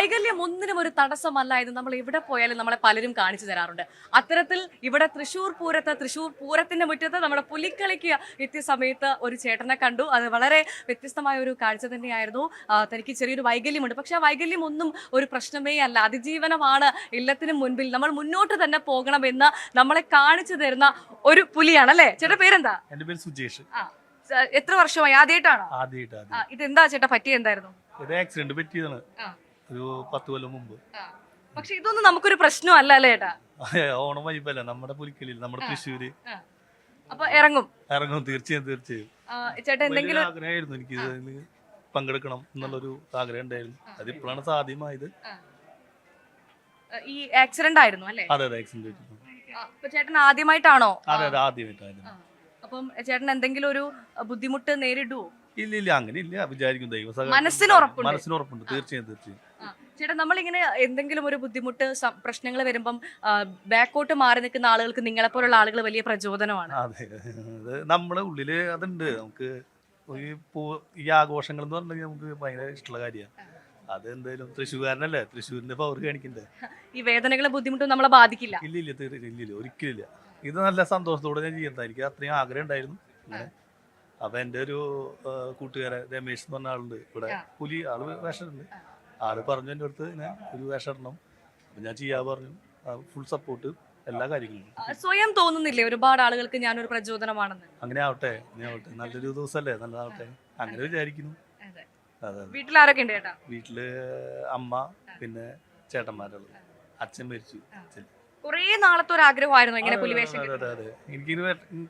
വൈകല്യം ഒന്നിനും ഒരു തടസ്സമല്ല എന്ന് നമ്മൾ എവിടെ പോയാലും നമ്മളെ പലരും കാണിച്ചു തരാറുണ്ട്. അത്തരത്തിൽ ഇവിടെ തൃശ്ശൂർ പൂരത്തിന്റെ മുറ്റത്ത് നമ്മുടെ പുലിക്കളിക്ക് എത്തിയ സമയത്ത് ഒരു ചേട്ടനെ കണ്ടു. അത് വളരെ വ്യത്യസ്തമായ ഒരു കാഴ്ച തന്നെയായിരുന്നു. തനിക്ക് ചെറിയൊരു വൈകല്യമുണ്ട്, പക്ഷെ ആ വൈകല്യം ഒന്നും ഒരു പ്രശ്നമേ അല്ല, അതിജീവനമാണ്. എല്ലാത്തിനും മുൻപിൽ നമ്മൾ മുന്നോട്ട് തന്നെ പോകണമെന്ന് നമ്മളെ കാണിച്ചു തരുന്ന ഒരു പുലിയാണ് അല്ലേ? ചേട്ടാ പേരെന്താ? എന്റെ പേര് സുജേഷ്. എത്ര വർഷമായി? ആദ്യമായിട്ടാണോ? ഇതെന്താ ചേട്ടാ പറ്റിയ എന്തായിരുന്നു? ഇത് ആക്സിഡന്റ് പറ്റിയതാണ് ഒരു 10 കൊല്ലം മുമ്പ്. പക്ഷെ ഇതൊന്നും നമുക്കൊരു പ്രശ്നമല്ല അല്ലേ ചേട്ടാ? ഓണം വൈബല്ല നമ്മുടെ പുലിക്കളിയിൽ, നമ്മുടെ തൃശ്ശൂര്. അപ്പൊ ഇറങ്ങും തീർച്ചയായും ചേട്ടാ. എന്തെങ്കിലും ആഗ്രഹമായിരുന്നു എനിക്ക് പങ്കെടുക്കണം എന്നുള്ളൊരു ആഗ്രഹം ഉണ്ടായിരുന്നു. അതിപ്പോഴാണ് സാധ്യമായത്. ഈ ആക്സിഡന്റ് ആയിരുന്നു അല്ലേ? അതെ ആക്സിഡന്റ്. ചേട്ടൻ ആദ്യമായിട്ടാണോ? അതെ ആദ്യമായിട്ടായിരുന്നു. അപ്പം ചേട്ടൻ എന്തെങ്കിലും ഒരു ബുദ്ധിമുട്ട് നേരിടുവോ? ഇല്ല അങ്ങനെ ഇല്ല, വിചാരിക്കും ദൈവം മനസ്സിന് ഉറപ്പുണ്ട്. തീർച്ചയായും. ചേട്ടാ നമ്മളിങ്ങനെ എന്തെങ്കിലും ഒരു ബുദ്ധിമുട്ട് പ്രശ്നങ്ങൾ വരുമ്പം ബാക്കോട്ട് മാറി നിൽക്കുന്ന ആളുകൾക്ക് നിങ്ങളെപ്പോലുള്ള ആളുകൾ വലിയ പ്രചോദനമാണ്. അതെ, നമ്മുടെ ഉള്ളില് അതുണ്ട്. നമുക്ക് ഈ ആഘോഷങ്ങൾ എന്ന് പറഞ്ഞാൽ നമുക്ക് ഭയങ്കര ഇഷ്ടമുള്ള കാര്യമാണ്. അത് എന്തായാലും തൃശ്ശൂർകാരനല്ലേ, തൃശ്ശൂരിന്റെ പവർ കാണിക്കണ്ടേ. ഈ വേദനകളും ബുദ്ധിമുട്ടും നമ്മളെ ബാധിക്കില്ല. ഇല്ല ഒരിക്കലില്ല. ഇത് നല്ല സന്തോഷത്തോടെ ഞാൻ ചെയ്യുന്നത്. എനിക്ക് അത്രയും ആഗ്രഹം ഉണ്ടായിരുന്നു. അപ്പൊ എന്റെ ഒരു കൂട്ടുകാരൻ രമേശ് എന്ന് പറഞ്ഞ ആളുണ്ട് ഇവിടെ, പുലി ആള് വേഷമുണ്ട്. ആള് പറഞ്ഞു എൻ്റെ അടുത്ത് ഒരു വേഷം ഇടണം. അപ്പൊ ഞാൻ ചെയ്യാ പറഞ്ഞു. ഫുൾ സപ്പോർട്ട്, എല്ലാ കാര്യങ്ങളും. സ്വയം തോന്നുന്നില്ലേ ഒരുപാട് ആളുകൾക്ക് ഞാനൊരു പ്രചോദനമാണെന്ന്? അങ്ങനെ ആവട്ടെ, നല്ലൊരു ദിവസമല്ലേ, നല്ലതാവട്ടെ, അങ്ങനെ വിചാരിക്കുന്നു. വീട്ടിലാരൊക്കെ ഉണ്ട് ചേട്ടാ? വീട്ടില് അമ്മ, പിന്നെ ചേട്ടന്മാരുള്ളു. അച്ഛൻ മരിച്ചു. കുറേ നാളത്തെ ഒരു ആഗ്രഹമായിരുന്നു ഇങ്ങനെ പുലിവേഷം. അതെ എനിക്കിത്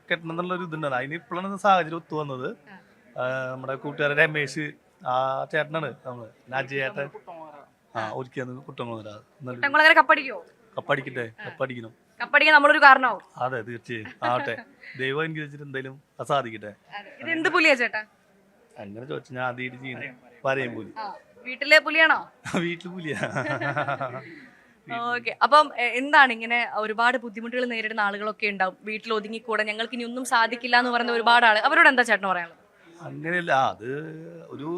കെട്ടണം എന്നുള്ളൊരു ഇതുണ്ടായിരുന്നു. അതിന് ഇപ്പോഴാണ് സാഹചര്യം ഒത്തു വന്നത്. നമ്മുടെ കൂട്ടുകാരൻ രമേശ്, ആ ചേട്ടനാണ് നമ്മള് നാജേട്ടൻ. ഒരിക്കലും കുട്ടംകുളങ്ങര കപ്പടിക്കണം. കപ്പടിക്കാൻ നമ്മളൊരു കാരണമാവും. അതെ തീർച്ചയായും ആവട്ടെ. ദൈവം എനിക്ക് വെച്ചിട്ട് എന്തായാലും സാധിക്കട്ടെ. ഇത് എന്ത് പുലിയാ ചേട്ടാ? അങ്ങനെ ചോദിച്ചു. ഞാൻ ആദ്യമായിട്ട് ചെയ്യുന്നത് പറയും പുലി. വീട്ടിലെ പുലിയാണോ? വീട്ടില് പുലിയാ. ഓക്കെ. അപ്പം എന്താണ് ഇങ്ങനെ ഒരുപാട് ബുദ്ധിമുട്ടുകൾ നേരിടുന്ന ആളുകളൊക്കെ ഉണ്ടാവും, വീട്ടിൽ ഒതുങ്ങിക്കൂടെ ഞങ്ങൾക്ക് ഇനി ഒന്നും സാധിക്കില്ല എന്ന് പറയുന്ന ഒരുപാട് ആള്, അവരോട് എന്താ ചേട്ടൻ പറയാനുള്ളത്? അങ്ങനെയല്ല, അത് ഒരു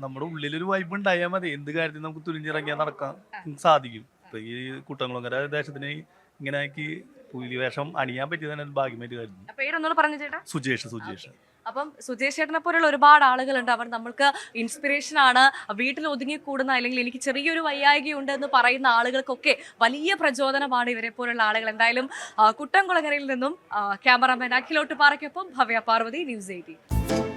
നമ്മുടെ ഉള്ളിലൊരു വൈബ് ഉണ്ടായാൽ മതി. എന്ത് കാര്യത്തിൽ നമുക്ക് തുനിഞ്ഞിറങ്ങിയാൽ നടക്കാൻ സാധിക്കും. ഇപ്പൊ ഈ കുട്ടംകുളങ്ങര ദേശത്തിന് ഇങ്ങനെ ആക്കി പുലി വേഷം അണിയാൻ പറ്റിയത് തന്നെ ഭാഗ്യമായിട്ട് കരുതുന്നു. പേരൊന്നുകൂടെ പറഞ്ഞു ചേട്ടാ? സുജേഷ്. അപ്പം സുജേഷ് ചേട്ടനെ പോലുള്ള ഒരുപാട് ആളുകളുണ്ട്, അവർ നമ്മൾക്ക് ഇൻസ്പിറേഷൻ ആണ്. വീട്ടിൽ ഒതുങ്ങിക്കൂടുന്ന അല്ലെങ്കിൽ എനിക്ക് ചെറിയൊരു വയ്യായികയുണ്ട് എന്ന് പറയുന്ന ആളുകൾക്കൊക്കെ വലിയ പ്രചോദനമാണ് ഇവരെ പോലുള്ള ആളുകൾ. എന്തായാലും കുട്ടംകുളങ്ങരയിൽ നിന്നും ക്യാമറാമാൻ അഖിലോട്ട് പാറയ്ക്കൊപ്പം ഭവ്യ പാർവതി, News 18.